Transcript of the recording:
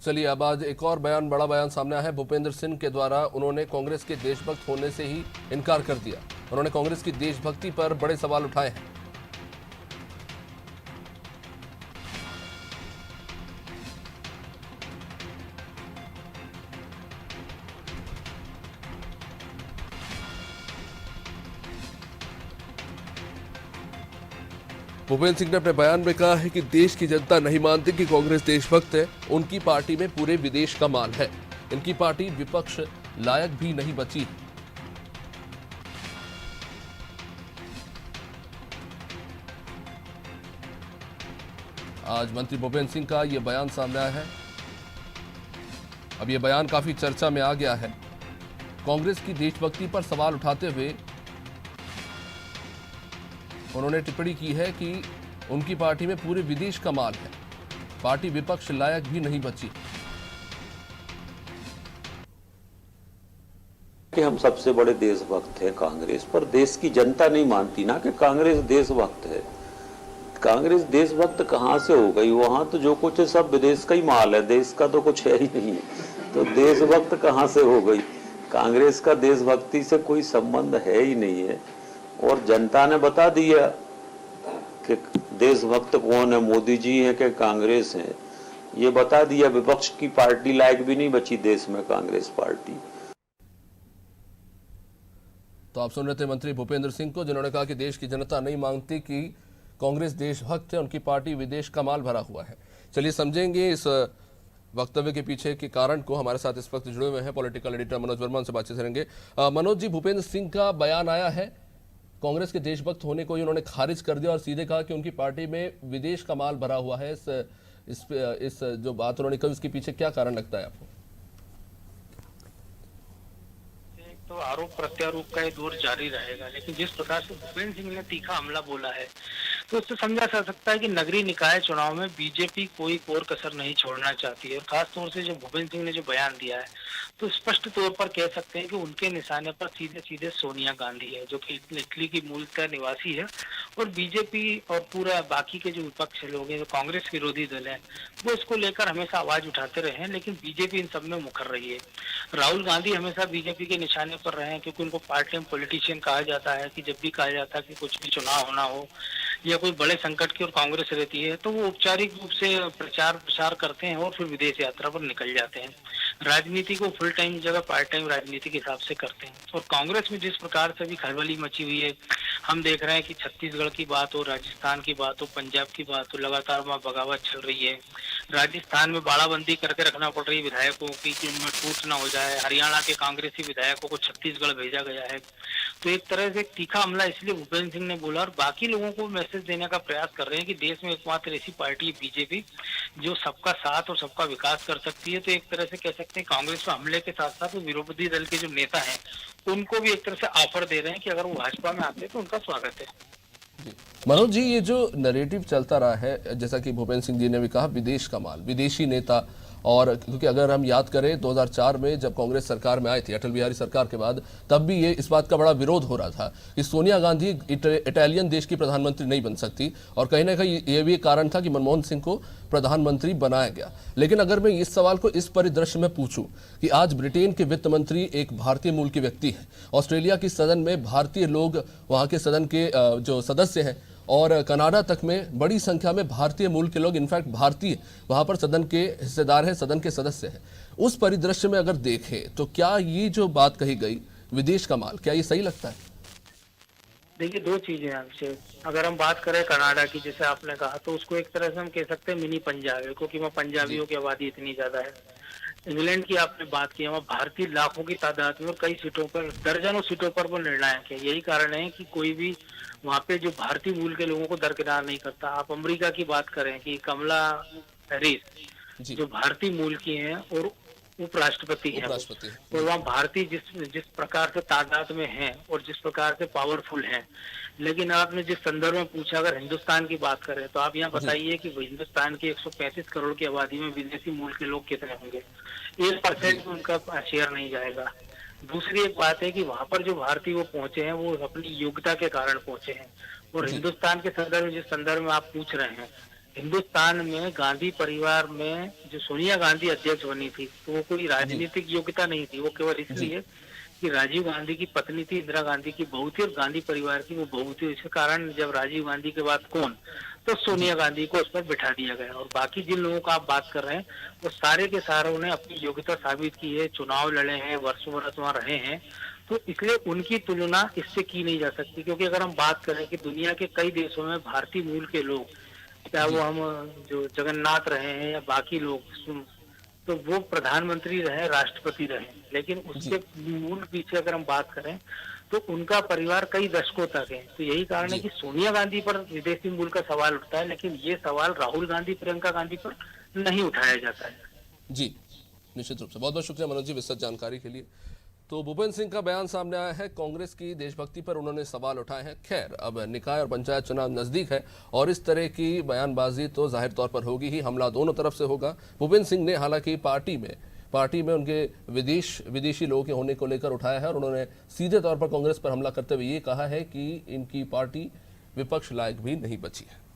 चलिए अब आज एक और बयान, बड़ा बयान सामने आया है भूपेंद्र सिंह के द्वारा। उन्होंने कांग्रेस के देशभक्त होने से ही इनकार कर दिया। उन्होंने कांग्रेस की देशभक्ति पर बड़े सवाल उठाए हैं। भूपेंद्र सिंह ने अपने बयान में कहा है कि देश की जनता नहीं मानती कि कांग्रेस देशभक्त है। उनकी पार्टी में पूरे विदेश का माल है। इनकी पार्टी विपक्ष लायक भी नहीं बची। आज मंत्री भूपेंद्र सिंह का यह बयान सामने आया है। अब यह बयान काफी चर्चा में आ गया है। कांग्रेस की देशभक्ति पर सवाल उठाते हुए उन्होंने टिप्पणी की है कि उनकी पार्टी में पूरे विदेश का माल है। पार्टी विपक्ष लायक भी नहीं बची। कि हम सबसे बड़े देशभक्त हैं कांग्रेस, पर देश की जनता नहीं मानती ना कि कांग्रेस देशभक्त है। कांग्रेस देशभक्त कहां से हो गई? वहां तो जो कुछ है सब विदेश का ही माल है, देश का तो कुछ है ही नहीं है। तो देशभक्त कहां से हो गई? कांग्रेस का देशभक्ति से कोई संबंध है ही नहीं है। और जनता ने बता दिया कि देशभक्त कौन है, मोदी जी हैं कि कांग्रेस है, ये बता दिया। विपक्ष की पार्टी लायक भी नहीं बची देश में कांग्रेस पार्टी। तो आप सुन रहे थे मंत्री भूपेंद्र सिंह को, जिन्होंने कहा कि देश की जनता नहीं मांगती कि कांग्रेस देशभक्त है, उनकी पार्टी विदेश का माल भरा हुआ है। चलिए समझेंगे इस वक्तव्य के पीछे के कारण को। हमारे साथ इस वक्त जुड़े हुए हैं पॉलिटिकल एडिटर मनोज वर्मा, उनसे बातचीत करेंगे। मनोज जी, भूपेंद्र सिंह का बयान आया है, कांग्रेस के देशभक्त होने को ही उन्होंने खारिज कर दिया और सीधे कहा कि उनकी पार्टी में विदेश का माल भरा हुआ है। इस जो बात उन्होंने कही उसके पीछे क्या कारण लगता है आपको? तो आरोप प्रत्यारोप का ये दौर जारी रहेगा, लेकिन जिस प्रकार से भूपेंद्र सिंह ने तीखा हमला बोला है तो उससे समझा जा सकता है कि नगरीय निकाय चुनाव में बीजेपी कोई कोर कसर नहीं छोड़ना चाहती है। और खास तौर से जो भूपेंद्र सिंह ने जो बयान दिया है तो स्पष्ट तौर पर कह सकते हैं कि उनके निशाने पर सीधे सीधे सोनिया गांधी है, जो कि इटली की मूलतः निवासी है। और बीजेपी और पूरा बाकी के जो विपक्ष लोग हैं, जो कांग्रेस विरोधी दल है, वो इसको लेकर हमेशा आवाज उठाते रहे हैं, लेकिन बीजेपी इन सब में मुखर रही है। राहुल गांधी हमेशा बीजेपी के निशाने पर रहे हैं, क्योंकि उनको पार्ट टाइम पॉलिटिशियन कहा जाता है कि जब भी कहा जाता है कि कुछ भी चुनाव होना हो या कोई बड़े संकट की और कांग्रेस रहती है तो वो औपचारिक रूप से प्रचार प्रसार करते हैं और फिर विदेश यात्रा पर निकल जाते हैं। राजनीति को फुल टाइम जगह पार्ट टाइम राजनीति के हिसाब से करते हैं। और कांग्रेस में जिस प्रकार से भी खलबली मची हुई है, हम देख रहे हैं कि छत्तीसगढ़ की बात हो, राजस्थान की बात हो, पंजाब की बात हो, लगातार वहाँ बगावत चल रही है। राजस्थान में बाड़ाबंदी करके रखना पड़ रही है विधायकों की कि उनमें टूट ना हो जाए। हरियाणा के कांग्रेसी विधायकों को छत्तीसगढ़ भेजा गया है। तो एक तरह से तीखा हमला इसलिए भूपेंद्र सिंह ने बोला और बाकी लोगों को मैसेज देने का प्रयास कर रहे हैं कि देश में एकमात्र ऐसी पार्टी है बीजेपी जो सबका साथ और सबका विकास कर सकती है। तो एक तरह से कह सकते हैं कांग्रेस पर हमले के साथ साथ विरोधी दल के जो नेता हैं उनको भी एक तरह से ऑफर दे रहे हैं कि अगर वो भाजपा में आते हैं तो उनका स्वागत है। मनोज जी, ये जो नैरेटिव चलता रहा है, जैसा कि भूपेंद्र सिंह जी ने भी कहा, विदेश का माल, विदेशी नेता, और क्योंकि अगर हम याद करें 2004 में जब कांग्रेस सरकार में आई थी, अटल बिहारी सरकार के बाद, तब भी ये इस बात का बड़ा विरोध हो रहा था कि सोनिया गांधी इटालियन देश की प्रधानमंत्री नहीं बन सकती। और कहीं ना कहीं ये भी एक कारण था कि मनमोहन सिंह को प्रधानमंत्री बनाया गया। लेकिन अगर मैं इस सवाल को इस परिदृश्य में पूछूं कि आज ब्रिटेन के वित्त मंत्री एक भारतीय मूल के व्यक्ति है, ऑस्ट्रेलिया की सदन में भारतीय लोग वहाँ के सदन के जो सदस्य हैं, और कनाडा तक में बड़ी संख्या में भारतीय मूल के लोग, इनफैक्ट भारतीय वहां पर सदन के हिस्सेदार हैं, सदन के सदस्य हैं। उस परिदृश्य में अगर देखें तो क्या ये जो बात कही गई विदेश का माल, क्या ये सही लगता है? देखिए, दो चीजें आपसे, अगर हम बात करें कनाडा की, जैसे आपने कहा, तो उसको एक तरह से हम कह सकते हैं मिनी पंजाब है, क्योंकि वहाँ पंजाबियों की आबादी इतनी ज्यादा है। इंग्लैंड की आपने बात की, वहाँ भारतीय लाखों की तादाद में और कई सीटों पर, दर्जनों सीटों पर वो निर्णायक है। यही कारण है कि कोई भी वहाँ पे जो भारतीय मूल के लोगों को दरकिनार नहीं करता। आप अमेरिका की बात करें कि कमला हैरिस जो भारतीय मूल की हैं और उपराष्ट्रपति हैं, और वहाँ भारतीय जिस प्रकार से तादाद में हैं और जिस प्रकार से पावरफुल हैं। लेकिन आपने जिस संदर्भ में पूछा, अगर हिंदुस्तान की बात करें तो आप यहाँ बताइए कि हिंदुस्तान की 135 करोड़ की आबादी में विदेशी मूल के लोग कितने होंगे? 1% उनका शेयर नहीं जाएगा। दूसरी एक बात है कि वहां पर जो भारतीय वो पहुंचे हैं वो अपनी योग्यता के कारण पहुंचे हैं। और हिंदुस्तान के संदर्भ में, जिस संदर्भ में आप पूछ रहे हैं हिंदुस्तान में गांधी परिवार में जो सोनिया गांधी अध्यक्ष बनी थी, तो वो कोई राजनीतिक योग्यता नहीं थी, वो केवल जी इसलिए कि राजीव गांधी की पत्नी थी, इंदिरा गांधी की बहू थी और गांधी परिवार की वो बहू थी। इसके कारण जब राजीव गांधी के बाद कौन, तो जी सोनिया गांधी को उस पर बिठा दिया गया। और बाकी जिन लोगों का आप बात कर रहे हैं, वो सारे के सारे ने अपनी योग्यता साबित की है, चुनाव लड़े हैं, वर्षों वर्ष वहाँ रहे हैं, तो इसलिए उनकी तुलना इससे की नहीं जा सकती। क्योंकि अगर हम बात करें कि दुनिया के कई देशों में भारतीय मूल के लोग, क्या जी वो हम जो जगन्नाथ रहे हैं या बाकी लोग, तो वो प्रधानमंत्री रहे, राष्ट्रपति रहे, लेकिन जी उसके मूल पीछे अगर हम बात करें तो उनका परिवार कई दशकों तक है। तो यही कारण है जी कि सोनिया गांधी पर विदेशी मूल का सवाल उठता है, लेकिन ये सवाल राहुल गांधी, प्रियंका गांधी पर नहीं उठाया जाता है। जी निश्चित रूप से बहुत बहुत शुक्रिया मनोज जी विस्तृत जानकारी के लिए। तो भूपेंद्र सिंह का बयान सामने आया है, कांग्रेस की देशभक्ति पर उन्होंने सवाल उठाए हैं। खैर अब निकाय और पंचायत चुनाव नजदीक है और इस तरह की बयानबाजी तो जाहिर तौर पर होगी ही, हमला दोनों तरफ से होगा। भूपेंद्र सिंह ने हालांकि पार्टी में उनके विदेशी लोगों के होने को लेकर उठाया है और उन्होंने सीधे तौर पर कांग्रेस पर हमला करते हुए ये कहा है कि इनकी पार्टी विपक्ष लायक भी नहीं बची है।